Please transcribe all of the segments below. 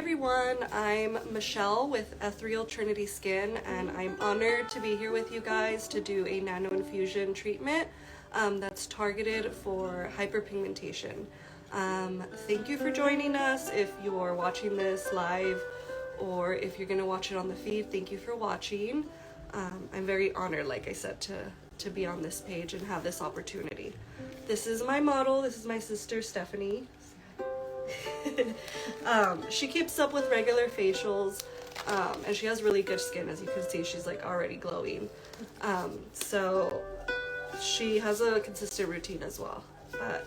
everyone, I'm Michelle with Ethereal Trinity Skin, and I'm honored to be here with you guys to do a nano infusion treatment that's targeted for hyperpigmentation. Thank you for joining us. If you're watching this live or if you're going to watch it on the feed, thank you for watching. I'm very honored, like I said, to be on this page and have this opportunity. This is my model. This is my sister, Stephanie. She keeps up with regular facials, and she has really good skin. As you can see, she's like already glowing. So she has a consistent routine as well.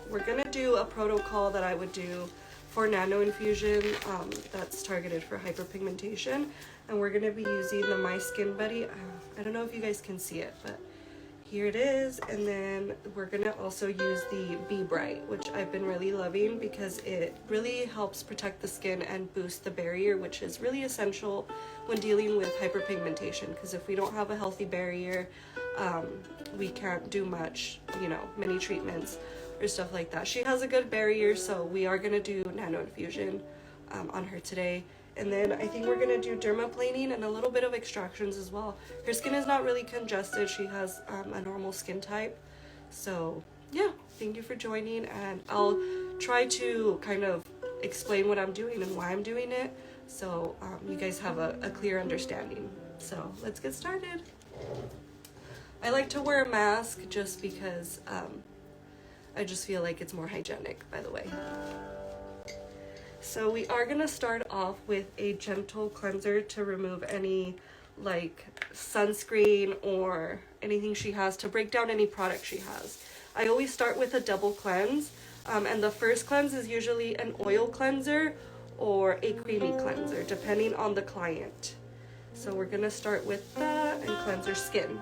We're gonna do a protocol that I would do for nano infusion that's targeted for hyperpigmentation, and we're gonna be using the MYSKINBUDDY. I don't know if you guys can see it, but here it is. And then we're gonna also use the Be Bright, which I've been really loving because it really helps protect the skin and boost the barrier, which is really essential when dealing with hyperpigmentation, because if we don't have a healthy barrier, we can't do much, many treatments or stuff like that. She has a good barrier, so we are gonna do nano infusion on her today. And then I think we're gonna do dermaplaning and a little bit of extractions as well. Her skin is not really congested. She has a normal skin type. So yeah, thank you for joining, and I'll try to kind of explain what I'm doing and why I'm doing it, so you guys have a clear understanding. So let's get started. I like to wear a mask just because I just feel like it's more hygienic, by the way. So we are going to start off with a gentle cleanser to remove any like sunscreen or anything she has, to break down any product she has. I always start with a double cleanse, and the first cleanse is usually an oil cleanser or a creamy cleanser, depending on the client. So we're going to start with that and cleanse her skin.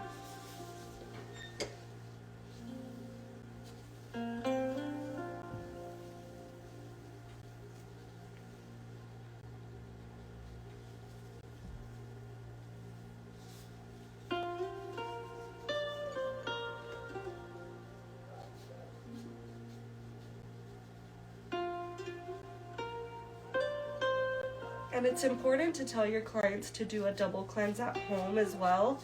And it's important to tell your clients to do a double cleanse at home as well.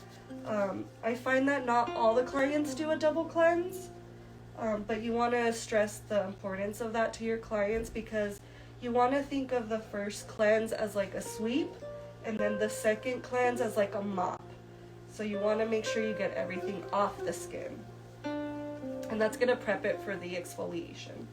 I find that not all the clients do a double cleanse, but you want to stress the importance of that to your clients, because you want to think of the first cleanse as like a sweep, and then the second cleanse as like a mop. So you want to make sure you get everything off the skin, and that's going to prep it for the exfoliation.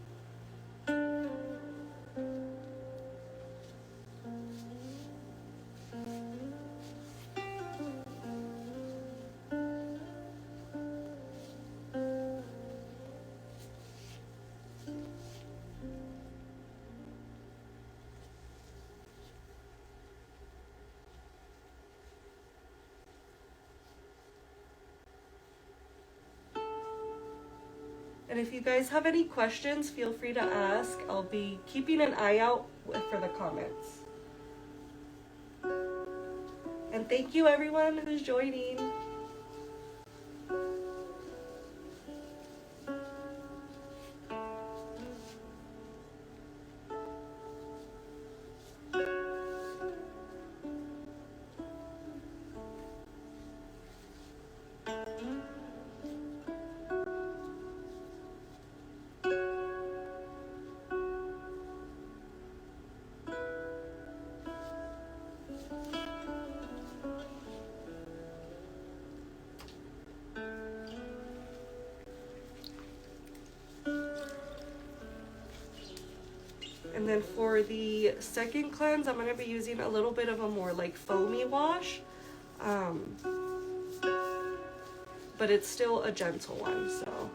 And if you guys have any questions, feel free to ask. I'll be keeping an eye out for the comments. And thank you everyone who's joining. And then for the second cleanse, I'm going to be using a little bit of a more like foamy wash, but it's still a gentle one, so.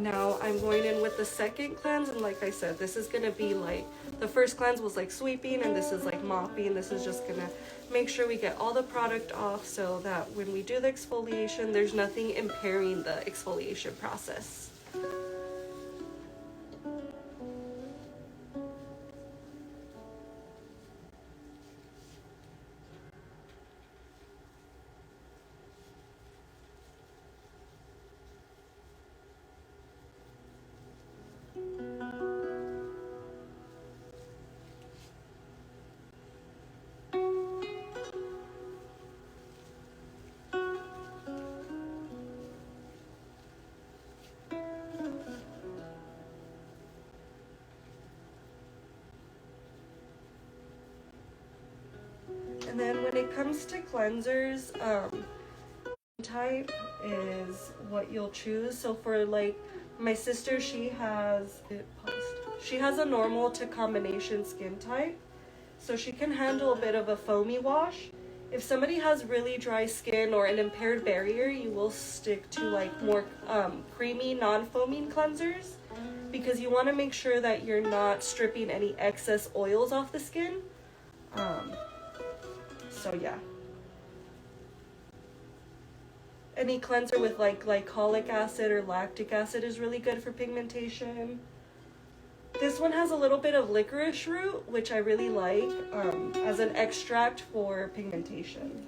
now I'm going in with the second cleanse, and like I said, this is gonna be like, the first cleanse was like sweeping, and this is like mopping. This is just gonna make sure we get all the product off so that when we do the exfoliation, there's nothing impairing the exfoliation process. And then when it comes to cleansers, type is what you'll choose. So for like my sister, she has a normal to combination skin type, so she can handle a bit of a foamy wash. If somebody has really dry skin or an impaired barrier, you will stick to like more creamy non-foaming cleansers, because you want to make sure that you're not stripping any excess oils off the skin. So yeah. Any cleanser with like glycolic acid or lactic acid is really good for pigmentation. This one has a little bit of licorice root, which I really like, as an extract for pigmentation.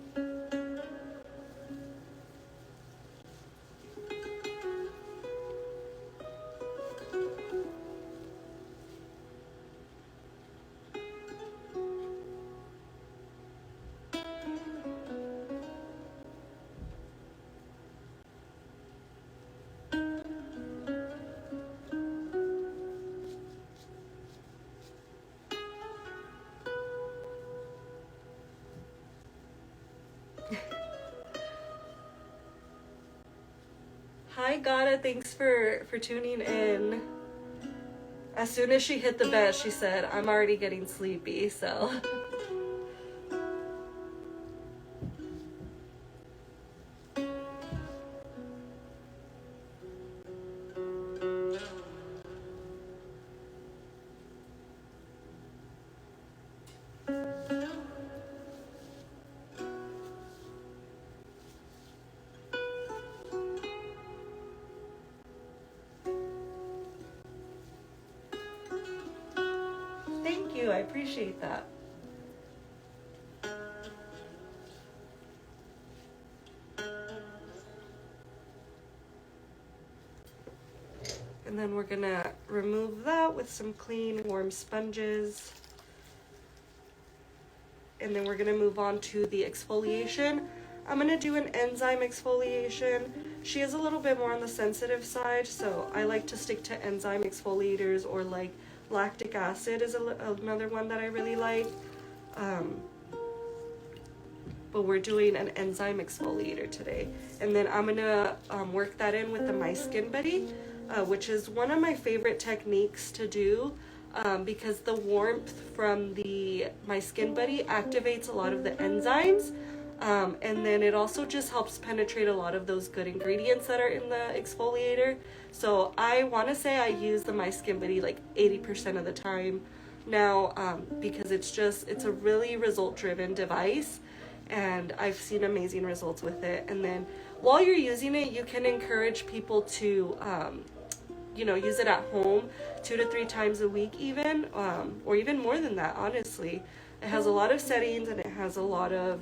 Hi Gata, thanks for tuning in. As soon as she hit the bed, she said, I'm already getting sleepy, so. Thank you, I appreciate that. And then we're gonna remove that with some clean, warm sponges. And then we're gonna move on to the exfoliation. I'm gonna do an enzyme exfoliation. She is a little bit more on the sensitive side, so I like to stick to enzyme exfoliators, or like lactic acid is another one that I really like. But we're doing an enzyme exfoliator today. And then I'm gonna work that in with the MYSKINBUDDY, which is one of my favorite techniques to do, because the warmth from the MYSKINBUDDY activates a lot of the enzymes. And then it also just helps penetrate a lot of those good ingredients that are in the exfoliator. So I want to say I use the MYSKINBUDDY like 80% of the time now, because it's a really result-driven device, and I've seen amazing results with it. And then while you're using it, you can encourage people to use it at home 2 to 3 times a week even, or even more than that, honestly. It has a lot of settings and it has a lot of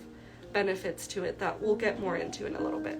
benefits to it that we'll get more into in a little bit.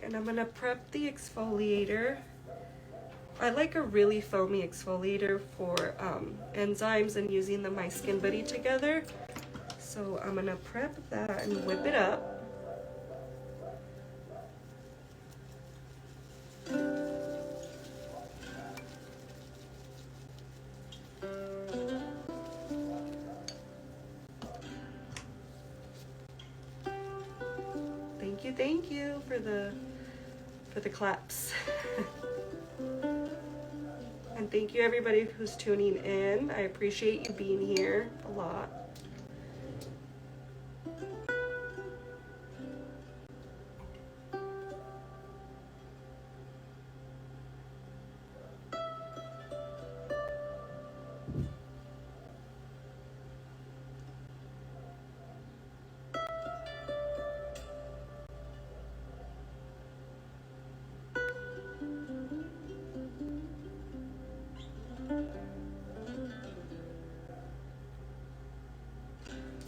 And I'm gonna prep the exfoliator. I like a really foamy exfoliator for enzymes and using the My Skin Buddy together. So I'm gonna prep that and whip it up. Thank you for the claps. And thank you everybody who's tuning in. I appreciate you being here a lot.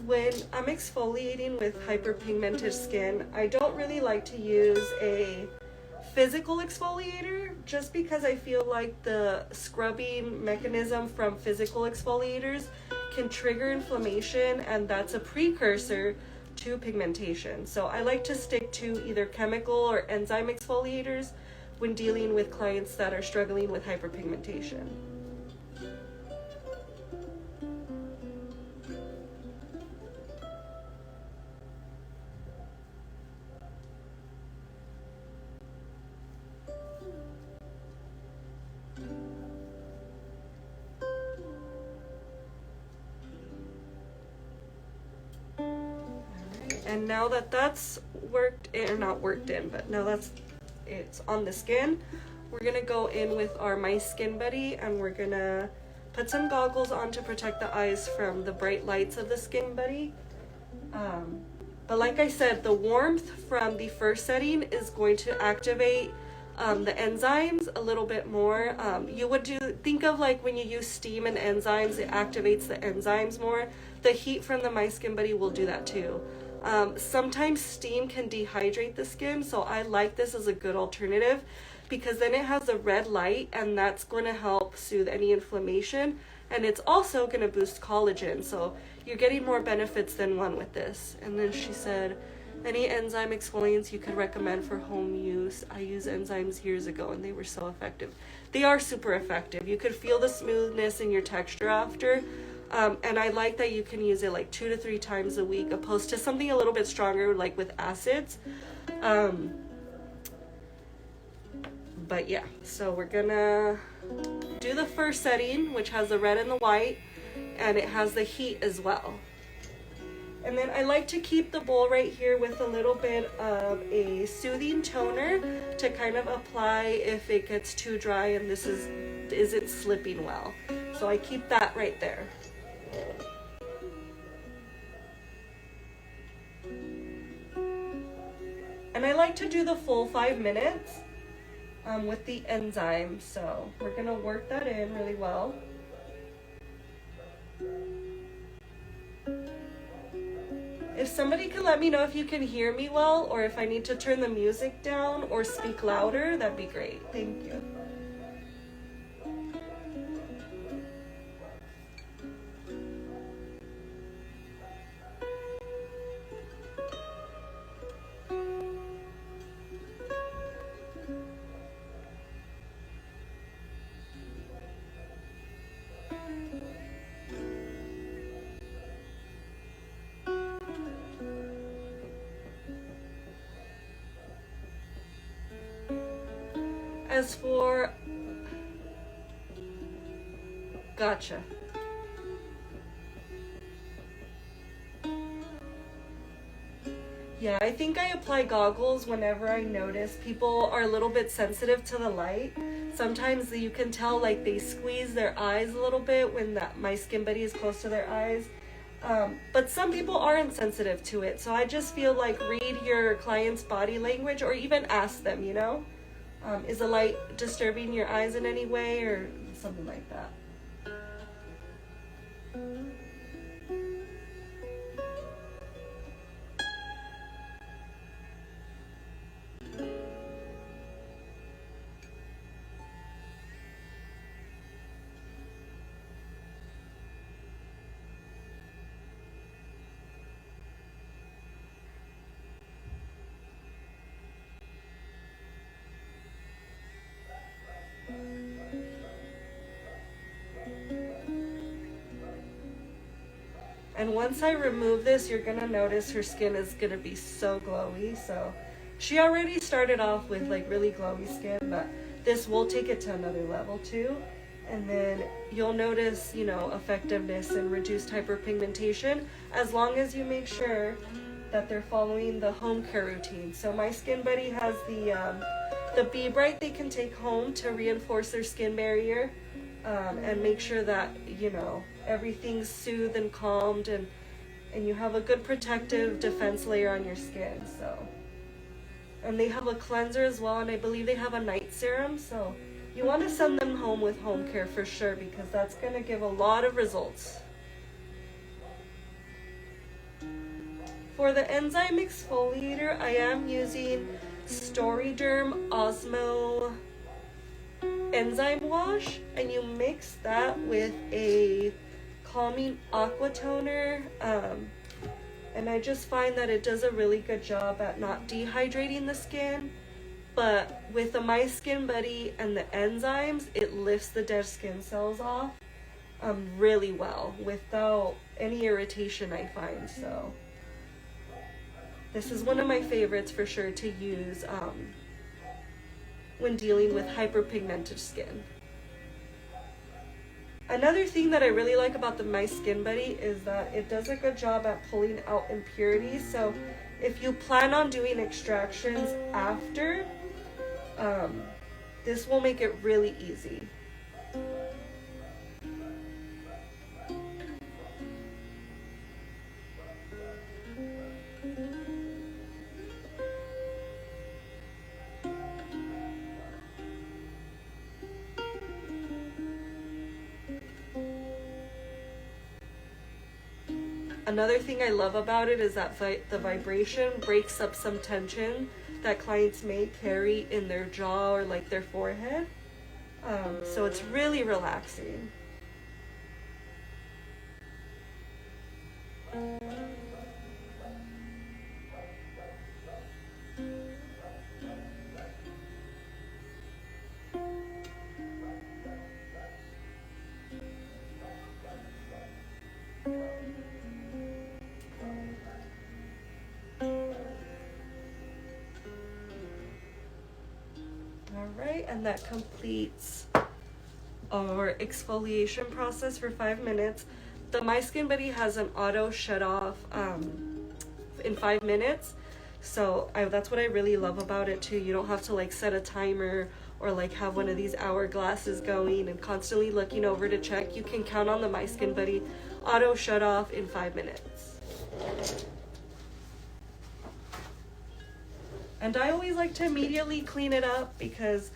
When I'm exfoliating with hyperpigmented skin, I don't really like to use a physical exfoliator just because I feel like the scrubbing mechanism from physical exfoliators can trigger inflammation, and that's a precursor to pigmentation. So I like to stick to either chemical or enzyme exfoliators when dealing with clients that are struggling with hyperpigmentation. And now that that's worked in, or not worked in, but now it's on the skin, we're gonna go in with our My Skin Buddy, and we're gonna put some goggles on to protect the eyes from the bright lights of the Skin Buddy. But like I said, the warmth from the first setting is going to activate the enzymes a little bit more. You would think of like when you use steam and enzymes, it activates the enzymes more. The heat from the My Skin Buddy will do that too. Sometimes steam can dehydrate the skin, so I like this as a good alternative because then it has a red light, and that's going to help soothe any inflammation, and it's also going to boost collagen, so you're getting more benefits than one with this. And then she said, any enzyme exfoliants you could recommend for home use? I used enzymes years ago and they were so effective. They are super effective. You could feel the smoothness in your texture after. And I like that you can use it like 2 to 3 times a week, opposed to something a little bit stronger like with acids. But yeah, so we're gonna do the first setting, which has the red and the white, and it has the heat as well. And then I like to keep the bowl right here with a little bit of a soothing toner to kind of apply if it gets too dry and this isn't slipping well. So I keep that right there. And I like to do the full 5 minutes with the enzyme, so we're gonna work that in really well. If somebody can let me know if you can hear me well, or if I need to turn the music down or speak louder, that'd be great. Thank you. As for, gotcha. Yeah, I think I apply goggles whenever I notice people are a little bit sensitive to the light. Sometimes you can tell like they squeeze their eyes a little bit when My Skin Buddy is close to their eyes. But some people are insensitive to it. So I just feel like read your client's body language, or even ask them, you know? Is the light disturbing your eyes in any way, or something like that? And once I remove this, you're gonna notice her skin is gonna be so glowy. So she already started off with like really glowy skin, but this will take it to another level too. And then you'll notice, you know, effectiveness and reduced hyperpigmentation as long as you make sure that they're following the home care routine. So My Skin Buddy has the Be Bright they can take home to reinforce their skin barrier, and make sure that, you know, everything's soothed and calmed, and you have a good protective defense layer on your skin. So, and they have a cleanser as well, and I believe they have a night serum. So you want to send them home with home care for sure, because that's going to give a lot of results. For the enzyme exfoliator, I am using Storyderm Osmo enzyme wash, and you mix that with a calming aqua toner, and I just find that it does a really good job at not dehydrating the skin. But with the My Skin Buddy and the enzymes, it lifts the dead skin cells off really well without any irritation, I find. So this is one of my favorites for sure to use when dealing with hyperpigmented skin. Another thing that I really like about the My Skin Buddy is that it does a good job at pulling out impurities. So if you plan on doing extractions after, this will make it really easy. Another thing I love about it is that the vibration breaks up some tension that clients may carry in their jaw or like their forehead. So it's really relaxing. Alright, and that completes our exfoliation process for 5 minutes. The My Skin Buddy has an auto shut off in 5 minutes. So that's what I really love about it too. You don't have to like set a timer or like have one of these hourglasses going and constantly looking over to check. You can count on the My Skin Buddy auto shut off in 5 minutes. And I always like to immediately clean it up because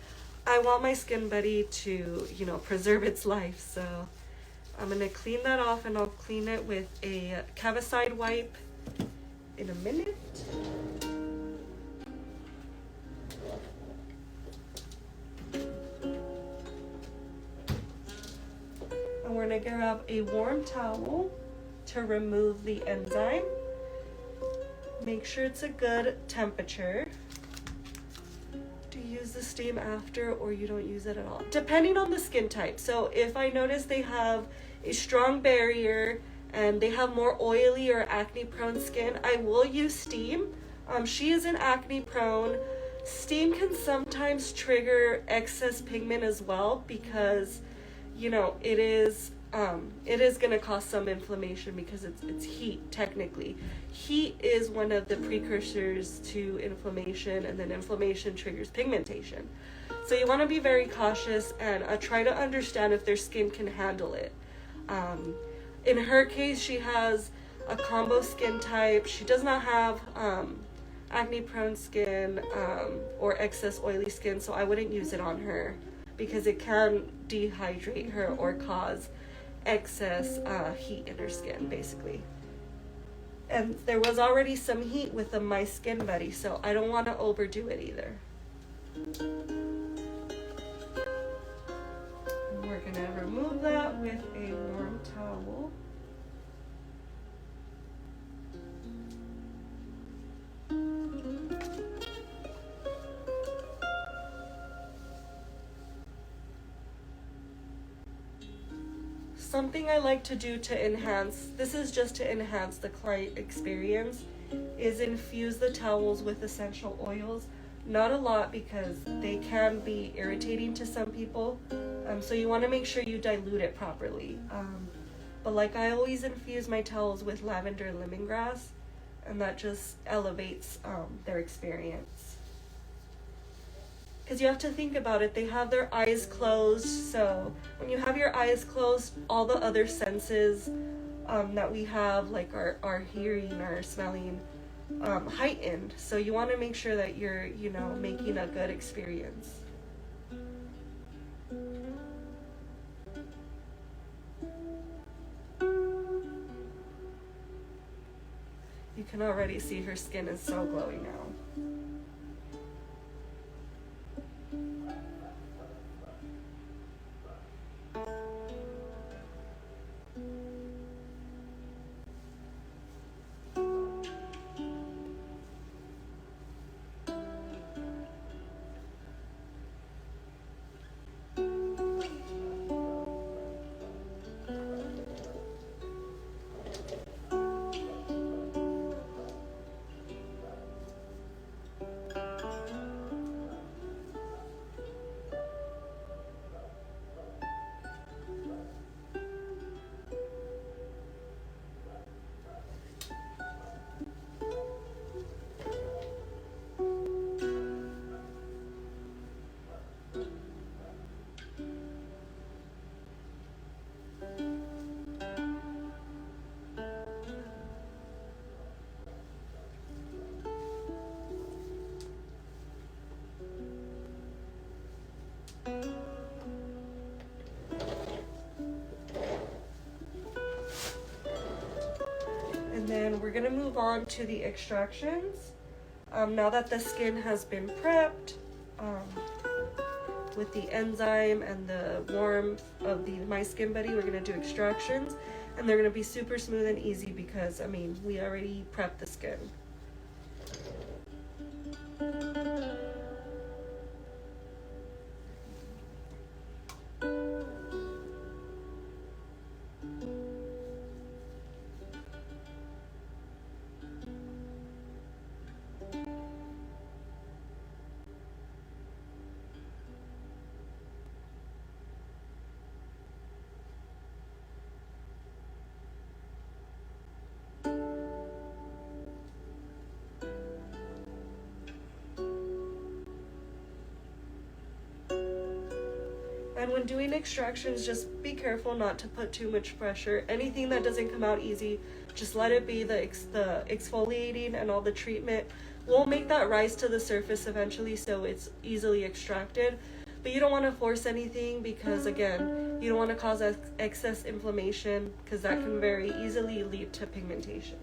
I want my Skin Buddy to, you know, preserve its life. So I'm going to clean that off, and I'll clean it with a Cavicide wipe in a minute. And we're going to grab a warm towel to remove the enzyme. Make sure it's a good temperature. Do you use the steam after, or you don't use it at all? Depending on the skin type. So if I notice they have a strong barrier and they have more oily or acne prone skin, I will use steam. She isn't acne prone. Steam can sometimes trigger excess pigment as well, because, you know, it is going to cause some inflammation because it's heat. Technically, heat is one of the precursors to inflammation, and then inflammation triggers pigmentation. So you want to be very cautious and try to understand if their skin can handle it. In her case, she has a combo skin type. She does not have acne prone skin or excess oily skin, so I wouldn't use it on her because it can dehydrate her or cause excess heat in her skin, basically. And there was already some heat with the My Skin Buddy, so I don't want to overdo it either. And we're gonna remove that with a warm towel. something I like to do to enhance, this is just to enhance the client experience, is infuse the towels with essential oils. Not a lot because they can be irritating to some people. So you want to make sure you dilute it properly. But like I always infuse my towels with lavender and lemongrass, and that just elevates their experience. Because you have to think about it, they have their eyes closed, so when you have your eyes closed, all the other senses that we have, like our hearing, our smelling, heightened. So you want to make sure that you're, you know, making a good experience. You can already see her skin is so glowing now. And then we're gonna move on to the extractions. Now that the skin has been prepped with the enzyme and the warmth of the MYSKINBUDDY, we're gonna do extractions, and they're gonna be super smooth and easy because, I mean, we already prepped the skin. And when doing extractions, just be careful not to put too much pressure. Anything that doesn't come out easy, just let it be. The exfoliating and all the treatment will make that rise to the surface eventually, so it's easily extracted. But you don't want to force anything because, again, you don't want to cause excess inflammation because that can very easily lead to pigmentation.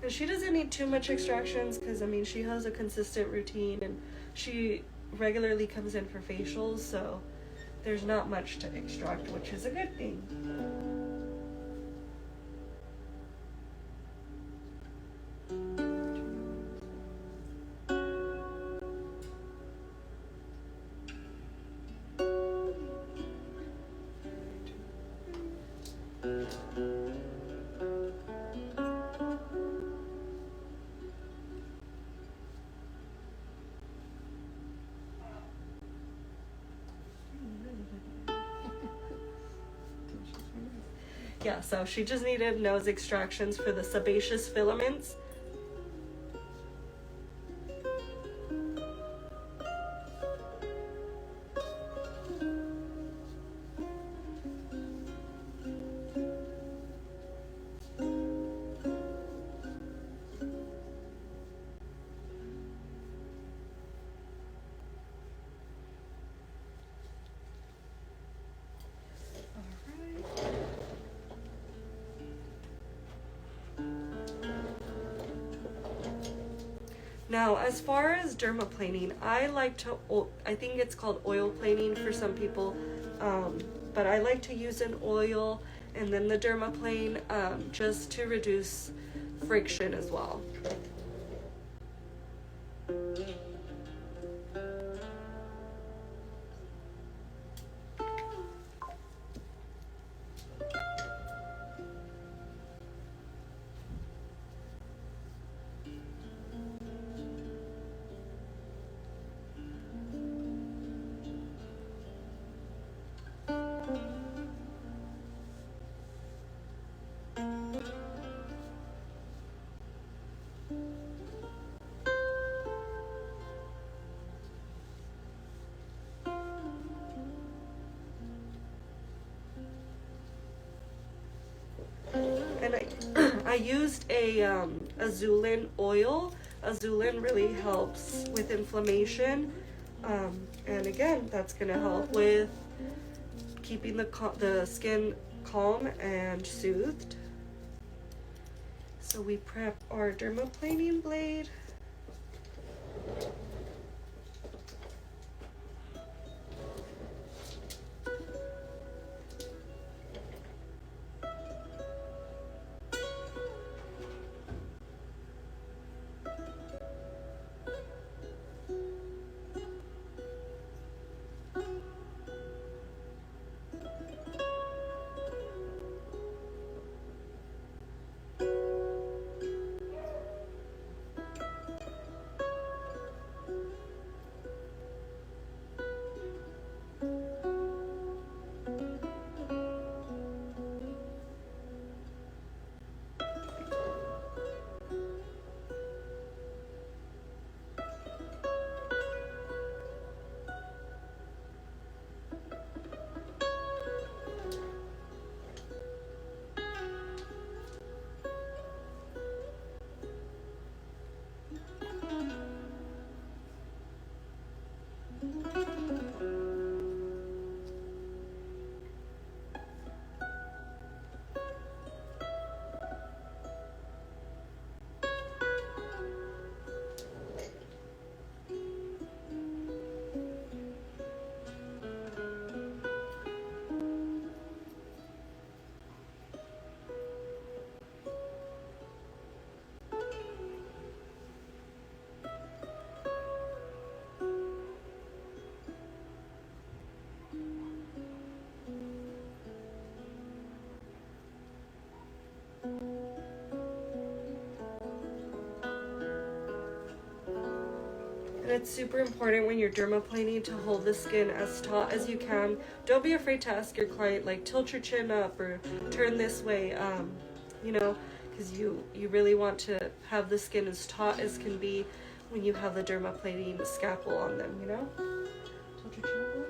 And she doesn't need too much extractions because, I mean, she has a consistent routine and she regularly comes in for facials, so there's not much to extract, which is a good thing. Yeah, so she just needed nose extractions for the sebaceous filaments. Now, as far as dermaplaning, I think it's called oil planing for some people, but I like to use an oil and then the dermaplane just to reduce friction as well. And I used a Azulin oil. Azulin really helps with inflammation, and again, that's gonna help with keeping the skin calm and soothed. So we prep our dermaplaning blade. And it's super important when you're dermaplaning to hold the skin as taut as you can. Don't be afraid to ask your client, like, tilt your chin up or turn this way, you know, because you really want to have the skin as taut as can be when you have the dermaplaning scalpel on them, you know? Tilt your chin up.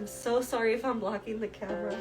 I'm so sorry if I'm blocking the camera.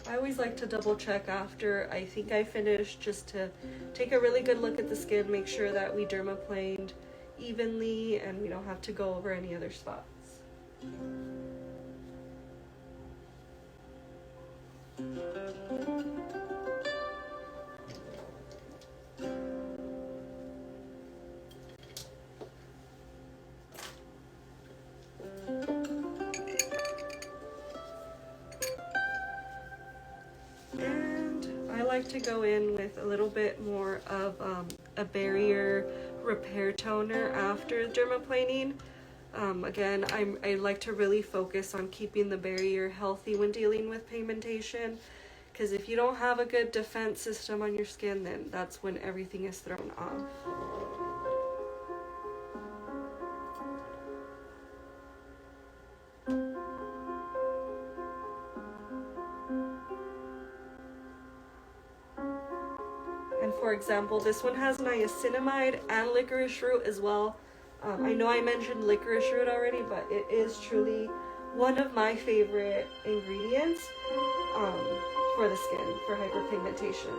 I always like to double check after I think I finished, just to take a really good look at the skin, make sure that we dermaplaned evenly and we don't have to go over any other spots. To go in with a little bit more of a barrier repair toner after dermaplaning. Again, I like to really focus on keeping the barrier healthy when dealing with pigmentation, because if you don't have a good defense system on your skin, then that's when everything is thrown off. For example, this one has niacinamide and licorice root as well. I know I mentioned licorice root already, but it is truly one of my favorite ingredients for the skin, for hyperpigmentation.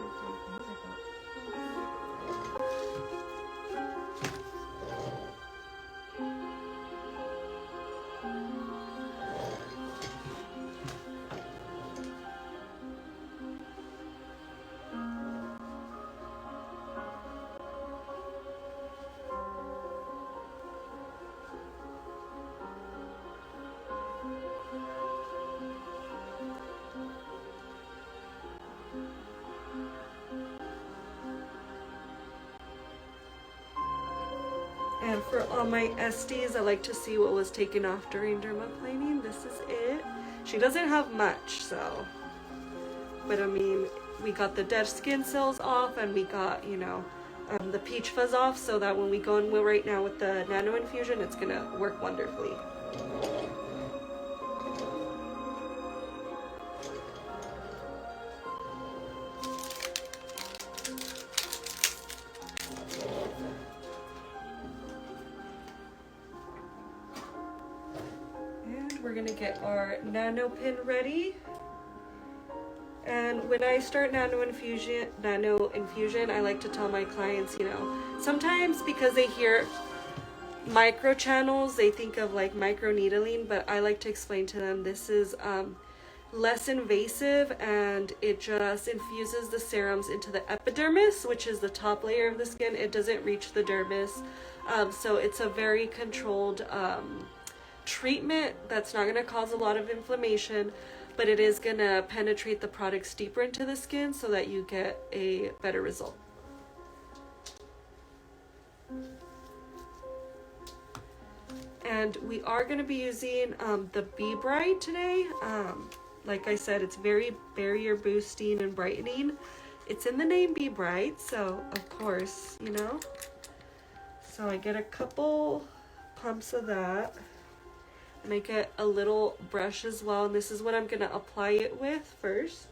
And for all my SDs, I like to see what was taken off during dermaplaning. This is it. She doesn't have much, so. But I mean, we got the dead skin cells off, and we got, you know, the peach fuzz off, so that when we go in right now with the nano infusion, it's gonna work wonderfully. We're gonna get our nano pin ready. And when I start nano infusion, I like to tell my clients, you know, sometimes because they hear micro channels, they think of like micro needling, but I like to explain to them this is less invasive, and it just infuses the serums into the epidermis, which is the top layer of the skin. It doesn't reach the dermis, so it's a very controlled treatment that's not going to cause a lot of inflammation, but it is going to penetrate the products deeper into the skin so that you get a better result. And we are going to be using the Be Bright today. Like I said, it's very barrier boosting and brightening. It's in the name Be Bright, so of course, you know. So I get a couple pumps of that. And I get a little brush as well, and this is what I'm going to apply it with first.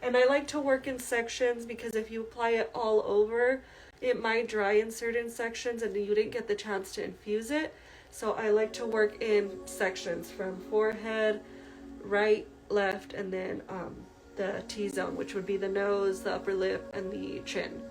And I like to work in sections, because if you apply it all over, it might dry in certain sections and you didn't get the chance to infuse it. So I like to work in sections from forehead, right left, and then the T-zone, which would be the nose, the upper lip, and the chin.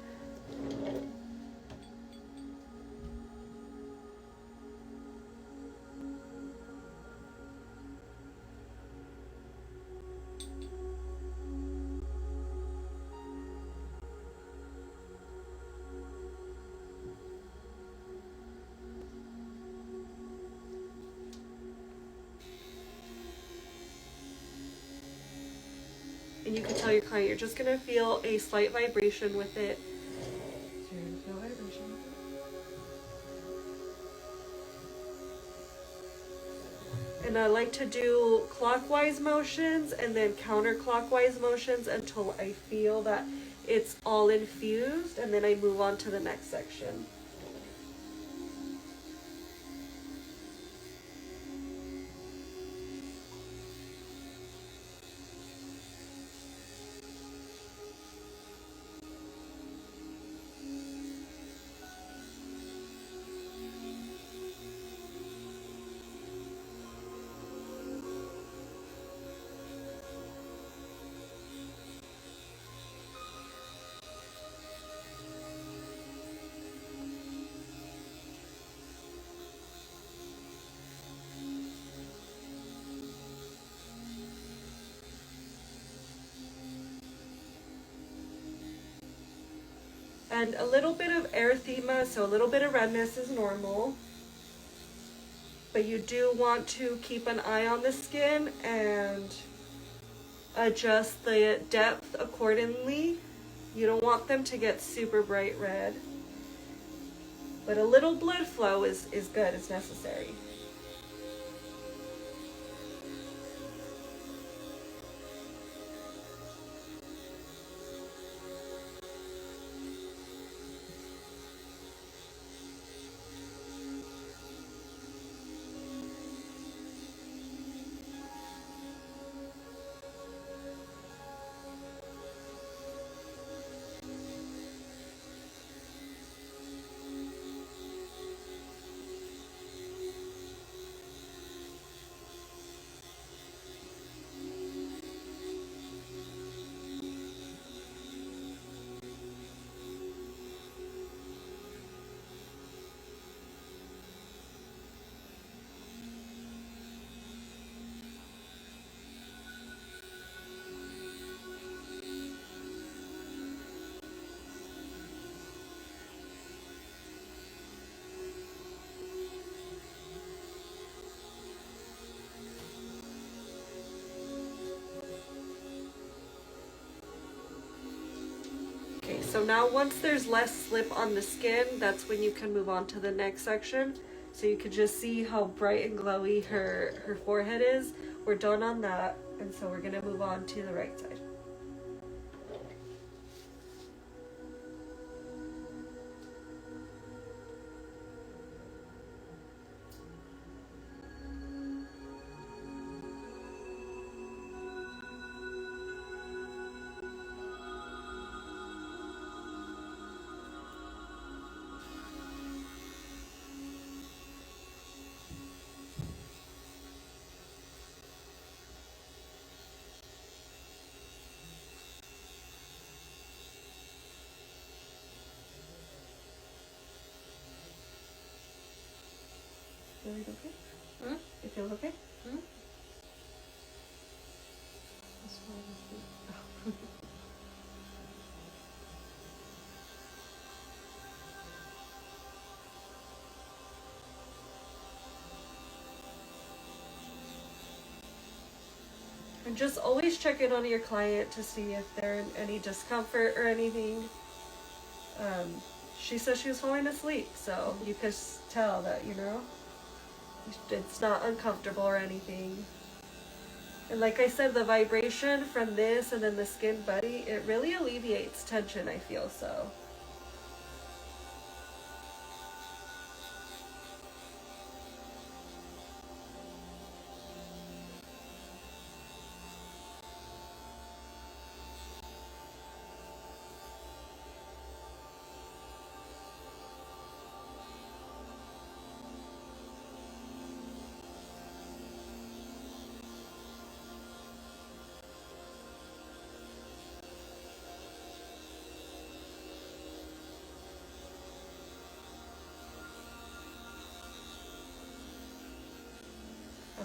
And you can tell your client you're just going to feel a slight vibration with it. So you're going to feel vibration. And I like to do clockwise motions and then counterclockwise motions until I feel that it's all infused, and then I move on to the next section. And a little bit of erythema, so a little bit of redness is normal. But you do want to keep an eye on the skin and adjust the depth accordingly. You don't want them to get super bright red. But a little blood flow is good, it's necessary. Okay, so now once there's less slip on the skin, that's when you can move on to the next section. So you can just see how bright and glowy her forehead is. We're done on that, and so we're gonna move on to the right side. Feeling okay? Hmm? You feel okay? Hmm? And just always check in on your client to see if they're in any discomfort or anything. She said she was falling asleep, so you could tell that, you know, it's not uncomfortable or anything. And like I said, the vibration from this and then the skin buddy, it really alleviates tension, I feel so.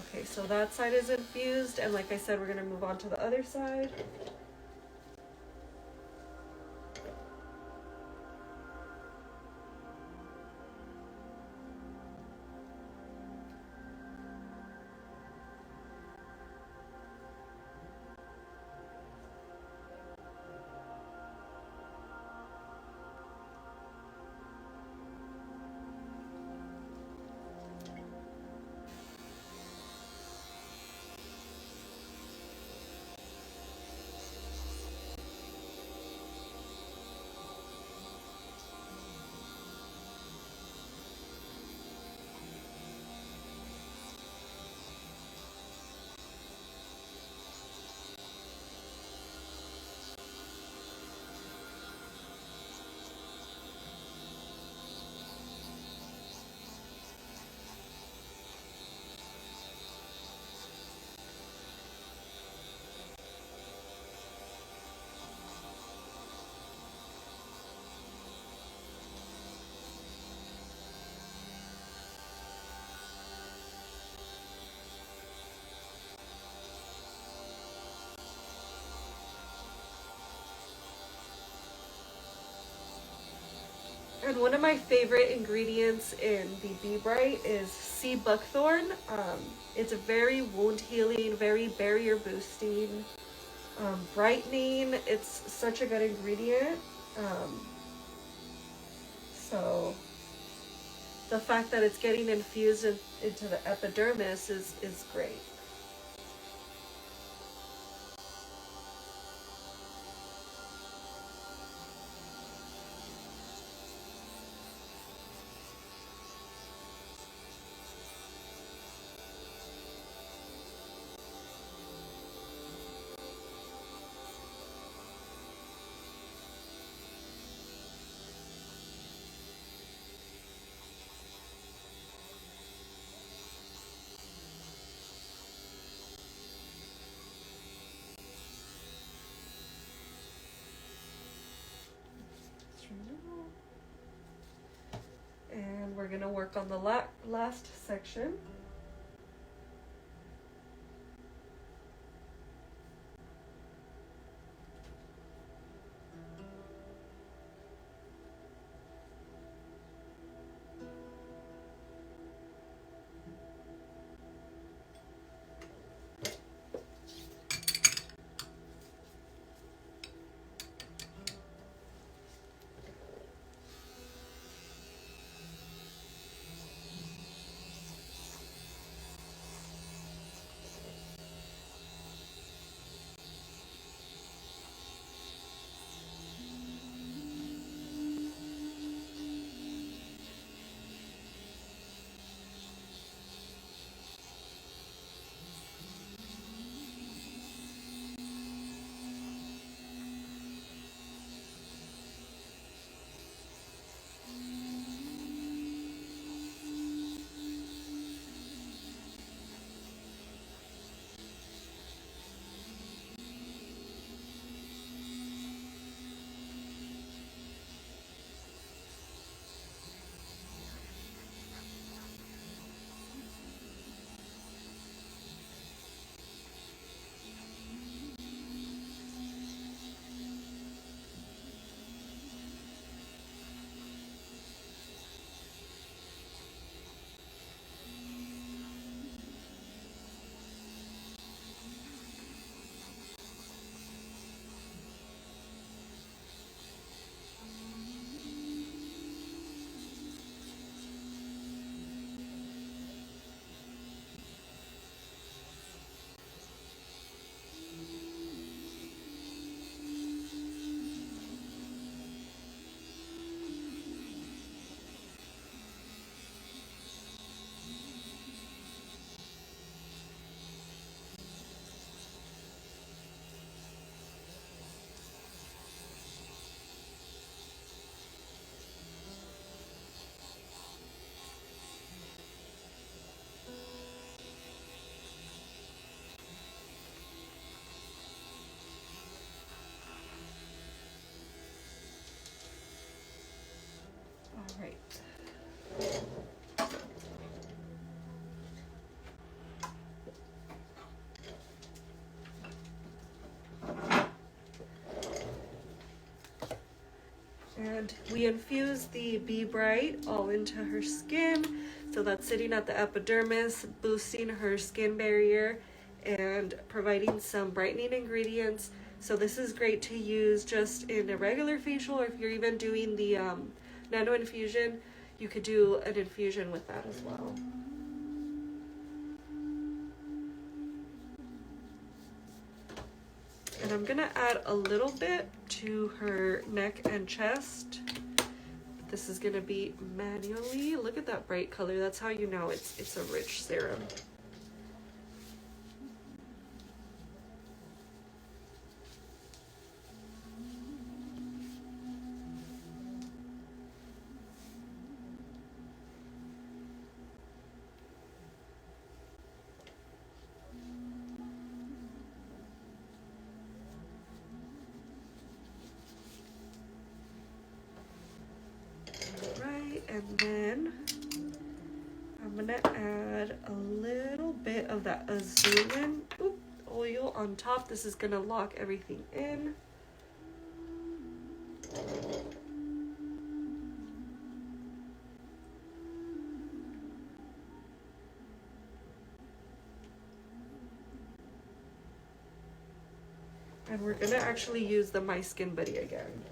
Okay, so that side is infused, and like I said, we're gonna move on to the other side. And one of my favorite ingredients in the Be Bright is sea buckthorn. It's a very wound healing, very barrier boosting, brightening. It's such a good ingredient. So the fact that it's getting infused into the epidermis is great. And we're gonna work on the last section. All right. And we infuse the Be Bright all into her skin. So that's sitting at the epidermis, boosting her skin barrier and providing some brightening ingredients. So this is great to use just in a regular facial, or if you're even doing the nano infusion, you could do an infusion with that as well. And I'm gonna add a little bit to her neck and chest. This is gonna be manually. Look at that bright color. That's how you know it's a rich serum. And then I'm gonna add a little bit of that azulin oil on top. This is gonna lock everything in. And we're gonna actually use the My Skin Buddy again.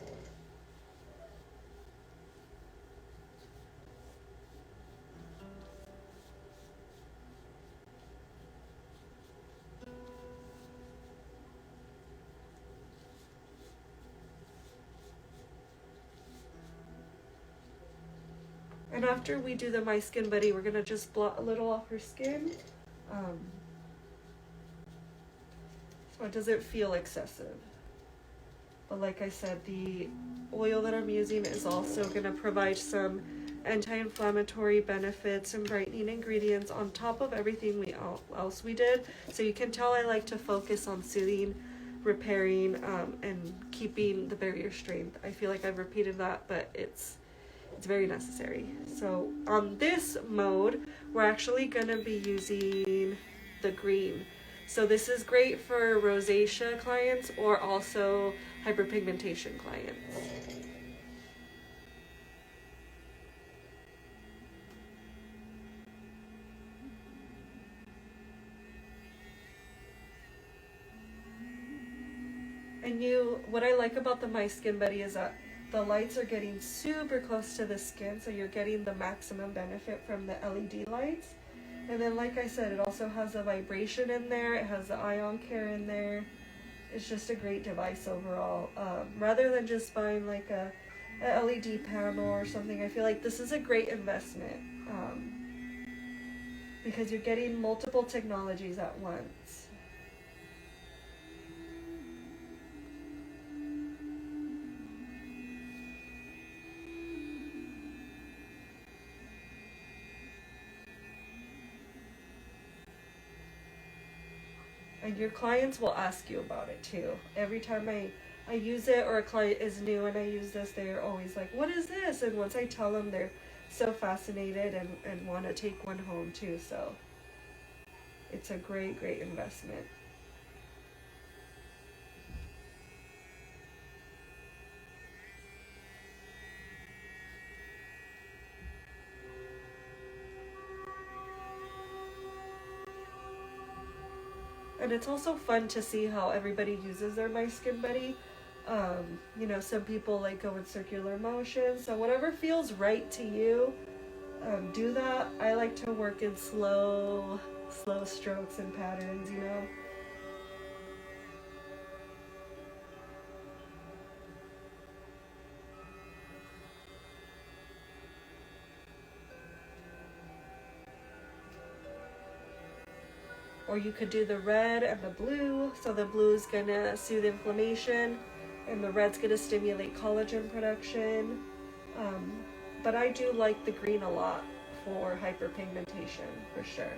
And after we do the My Skin Buddy, we're gonna just blot a little off her skin, so it doesn't feel excessive. But like I said, the oil that I'm using is also gonna provide some anti-inflammatory benefits and brightening ingredients on top of everything else we did. So you can tell I like to focus on soothing, repairing, and keeping the barrier strength. I feel like I've repeated that, but it's very necessary. So on this mode, we're actually gonna be using the green. So this is great for rosacea clients or also hyperpigmentation clients. And what I like about the My Skin Buddy is that the lights are getting super close to the skin, so you're getting the maximum benefit from the LED lights. And then like I said, it also has a vibration in there, it has the ion care in there. It's just a great device overall. Rather than just buying like a LED panel or something, I feel like this is a great investment because you're getting multiple technologies at once. And your clients will ask you about it too. Every time I use it, or a client is new and I use this, they're always like, what is this? And once I tell them, they're so fascinated and want to take one home too. So it's a great, great investment. And it's also fun to see how everybody uses their My Skin Buddy. You know, some people like go in circular motions. So whatever feels right to you, do that. I like to work in slow strokes and patterns, you know. Or you could do the red and the blue. So the blue is gonna soothe inflammation and the red's gonna stimulate collagen production. But I do like the green a lot for hyperpigmentation for sure.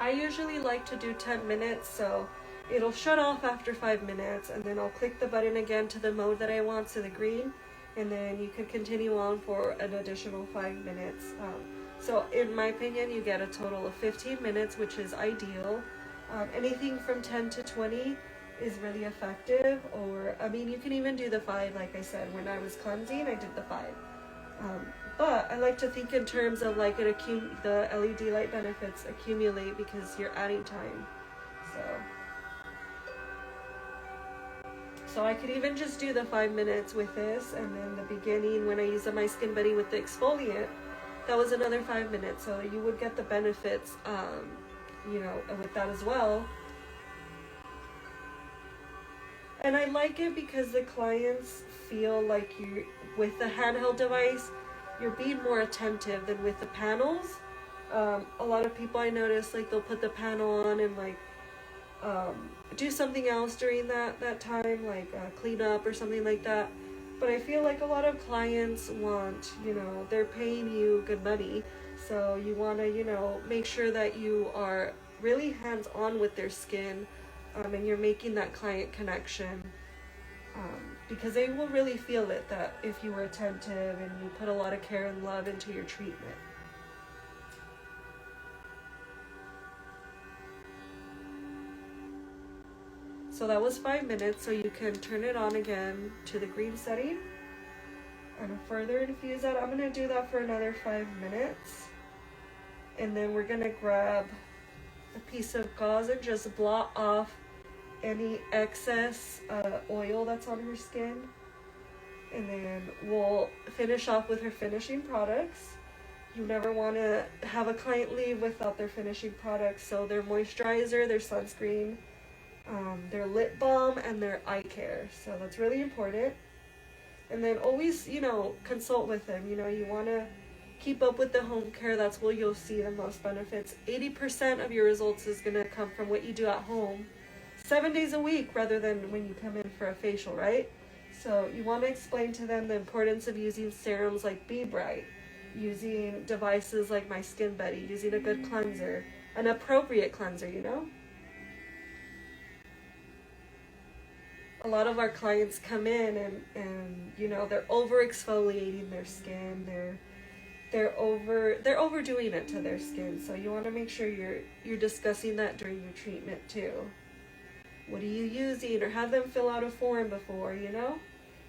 I usually like to do 10 minutes, so it'll shut off after 5 minutes, and then I'll click the button again to the mode that I want, to the green, and then you could continue on for an additional 5 minutes. So in my opinion, you get a total of 15 minutes, which is ideal. Anything from 10 to 20 is really effective, or I mean, you can even do the 5. Like I said, when I was cleansing, I did the 5. But I like to think in terms of like the LED light benefits accumulate because you're adding time. So I could even just do the 5 minutes with this, and then the beginning when I use the My Skin Buddy with the exfoliant, that was another 5 minutes. So you would get the benefits, you know, with that as well. And I like it because the clients feel like you, with the handheld device, you're being more attentive than with the panels. A lot of people I notice, like, they'll put the panel on and like do something else during that time, like clean up or something like that. But I feel like a lot of clients want, you know, they're paying you good money, so you want to, you know, make sure that you are really hands-on with their skin, and you're making that client connection, because they will really feel it, that if you were attentive and you put a lot of care and love into your treatment. So that was 5 minutes, so you can turn it on again to the green setting and further infuse that. I'm going to do that for another 5 minutes, and then we're going to grab a piece of gauze and just blot off any excess oil that's on her skin, and then we'll finish off with her finishing products. You never want to have a client leave without their finishing products, so their moisturizer, their sunscreen, their lip balm, and their eye care. So that's really important. And then always, you know, consult with them. You know, you want to keep up with the home care. That's where you'll see the most benefits. 80% of your results is going to come from what you do at home 7 days a week rather than when you come in for a facial, right? So you want to explain to them the importance of using serums like Be Bright, using devices like My Skin Buddy, using a good cleanser, an appropriate cleanser, you know? A lot of our clients come in and you know, they're over exfoliating their skin. They're overdoing it to their skin. So you want to make sure you're discussing that during your treatment too. What are you using? Or have them fill out a form before, you know,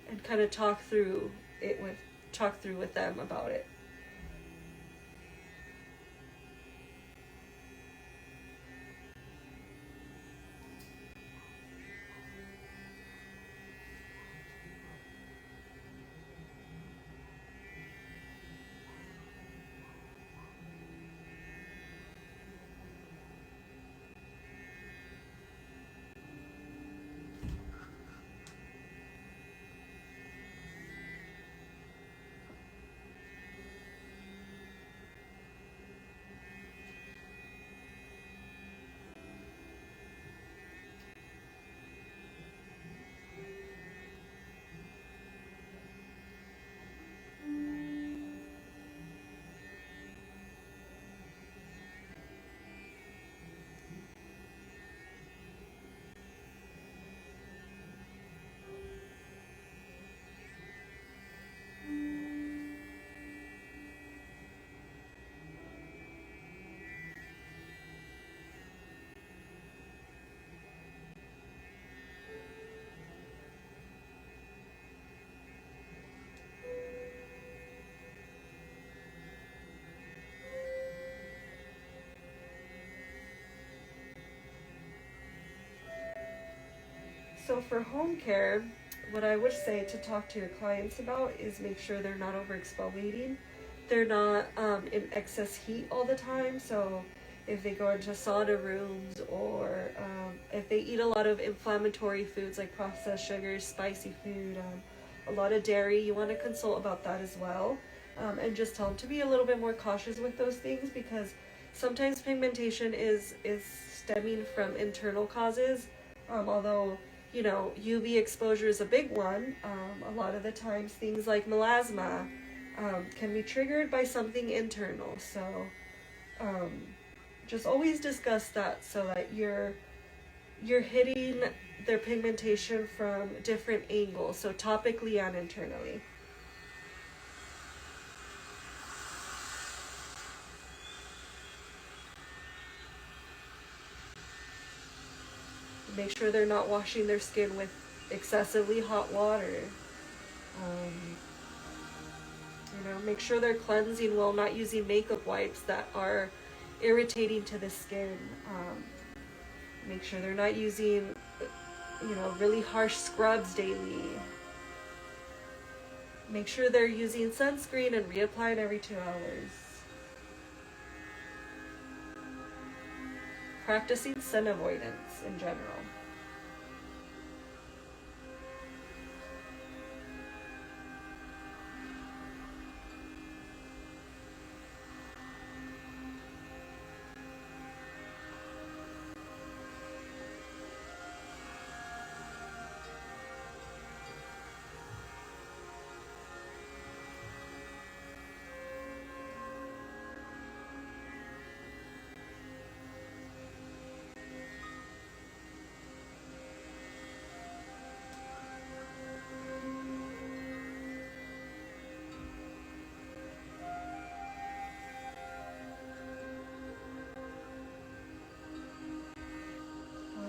and kind of talk through with them about it. So for home care, what I would say to talk to your clients about is make sure they're not over exfoliating. They're not in excess heat all the time. So if they go into sauna rooms, or if they eat a lot of inflammatory foods like processed sugars, spicy food, a lot of dairy, you want to consult about that as well. And just tell them to be a little bit more cautious with those things, because sometimes pigmentation is stemming from internal causes. Although, you know, UV exposure is a big one. A lot of the times things like melasma can be triggered by something internal. So just always discuss that so that you're hitting their pigmentation from different angles, so topically and internally. Make sure they're not washing their skin with excessively hot water. You know, make sure they're cleansing well, not using makeup wipes that are irritating to the skin. Make sure they're not using, you know, really harsh scrubs daily. Make sure they're using sunscreen and reapplying every 2 hours. Practicing sun avoidance in general.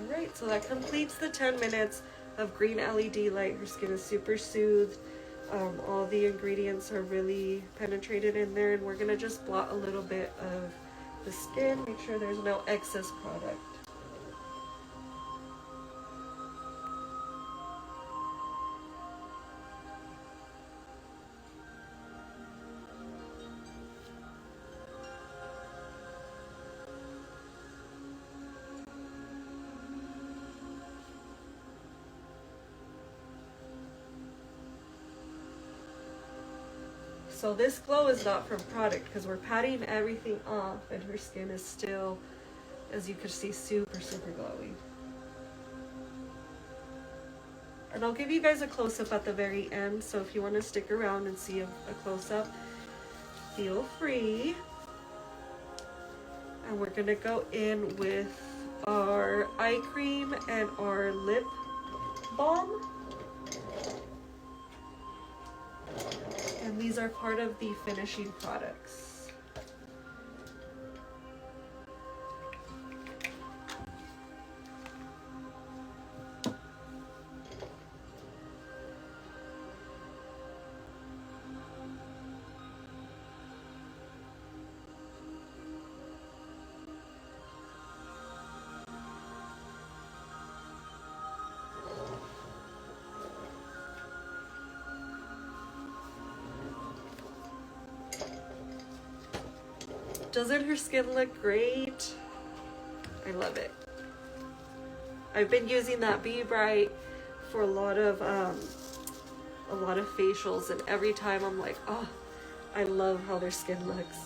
Alright, so that completes the 10 minutes of green LED light. Your skin is super soothed. All the ingredients are really penetrated in there, and we're going to just blot a little bit of the skin, make sure there's no excess product. So this glow is not from product because we're patting everything off and her skin is still, as you can see, super, super glowy. And I'll give you guys a close-up at the very end, so if you want to stick around and see a close-up, feel free. And we're going to go in with our eye cream and our lip balm. And these are part of the finishing products. Doesn't her skin look great? I love it. I've been using that Be Bright for a lot of facials, and every time I'm like, oh, I love how their skin looks.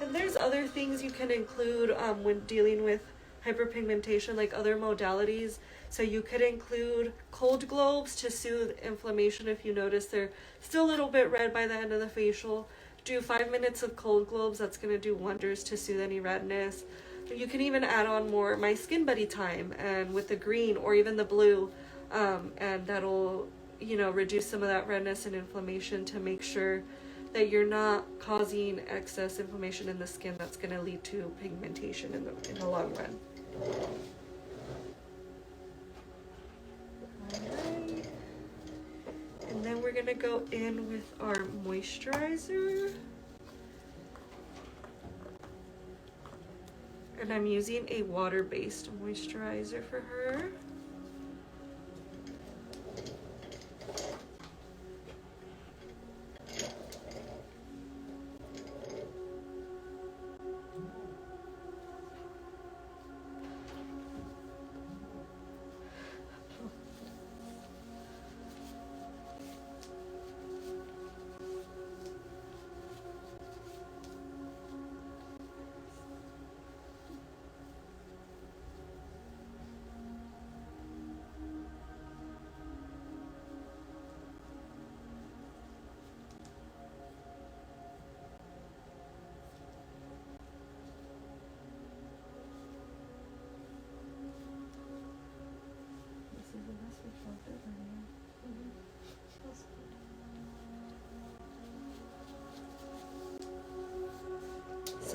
And there's other things you can include when dealing with hyperpigmentation, like other modalities. So you could include cold globes to soothe inflammation if you notice they're still a little bit red by the end of the facial. Do 5 minutes of cold globes. That's going to do wonders to soothe any redness. You can even add on more My Skin Buddy time, and with the green or even the blue, and that'll, you know, reduce some of that redness and inflammation to make sure that you're not causing excess inflammation in the skin that's going to lead to pigmentation in the long run. Alright. And then we're going to go in with our moisturizer. And I'm using a water-based moisturizer for her.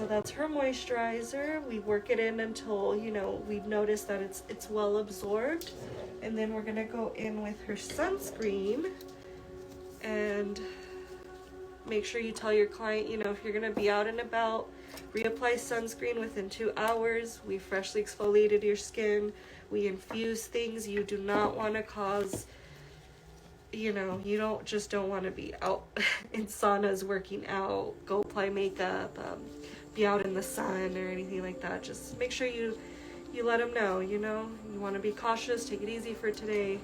So that's her moisturizer. We work it in until, you know, we notice that it's well absorbed. And then we're gonna go in with her sunscreen, and make sure you tell your client, you know, if you're gonna be out and about, reapply sunscreen within 2 hours. We freshly exfoliated your skin. We infuse things. You do not want to cause, you know, you don't want to be out in saunas working out, go apply makeup, be out in the sun or anything like that. Just make sure you let them know, you know, you want to be cautious, take it easy for today.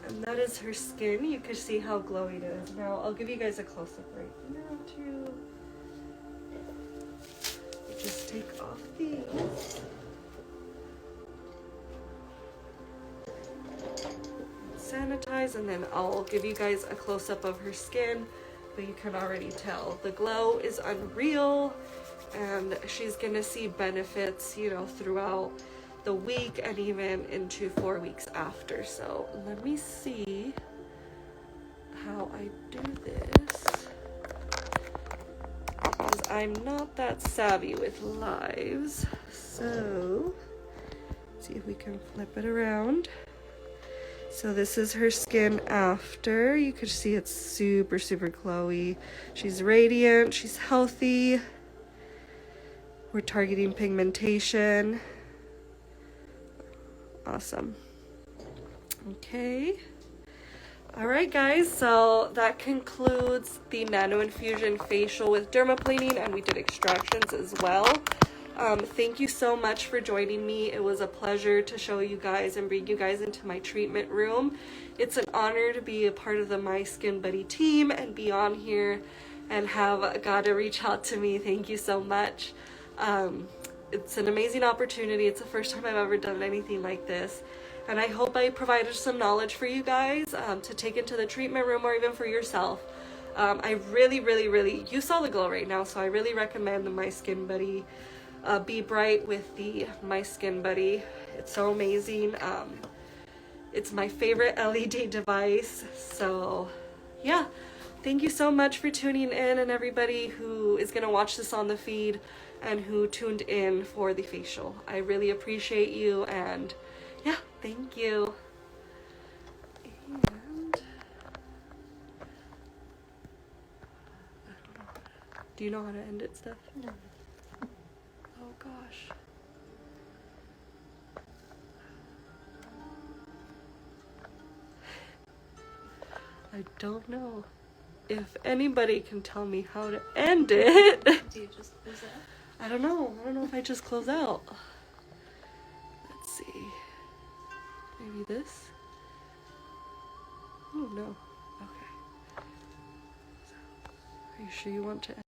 And that is her skin. You can see how glowy it is. Now I'll give you guys a close-up right now too. You just take off these. Sanitize, and then I'll give you guys a close-up of her skin, but you can already tell the glow is unreal, and she's gonna see benefits, you know, throughout the week and even into 4 weeks after. So let me see how I do this, because I'm not that savvy with lives. So let's see if we can flip it around. So this is her skin after. You can see it's super, super glowy. She's radiant, she's healthy. We're targeting pigmentation. Awesome. Okay. All right, guys, so that concludes the nano infusion facial with dermaplaning, and we did extractions as well. Thank you so much for joining me. It was a pleasure to show you guys and bring you guys into my treatment room. It's an honor to be a part of the My Skin Buddy team and be on here and have God reach out to me. Thank you so much. It's an amazing opportunity. It's the first time I've ever done anything like this. And I hope I provided some knowledge for you guys to take into the treatment room or even for yourself. I really, you saw the glow right now, so I really recommend the My Skin Buddy Be Bright with the My Skin Buddy. It's so amazing. It's my favorite LED device. So yeah, thank you so much for tuning in, and everybody who is going to watch this on the feed and who tuned in for the facial. I really appreciate you, and yeah, thank you. And do you know how to end it, Steph? No. Oh gosh. I don't know. If anybody can tell me how to end it. Do you just close it out? I don't know. I don't know if I just close out. Let's see. Maybe this? Oh no. Okay. So, are you sure you want to end?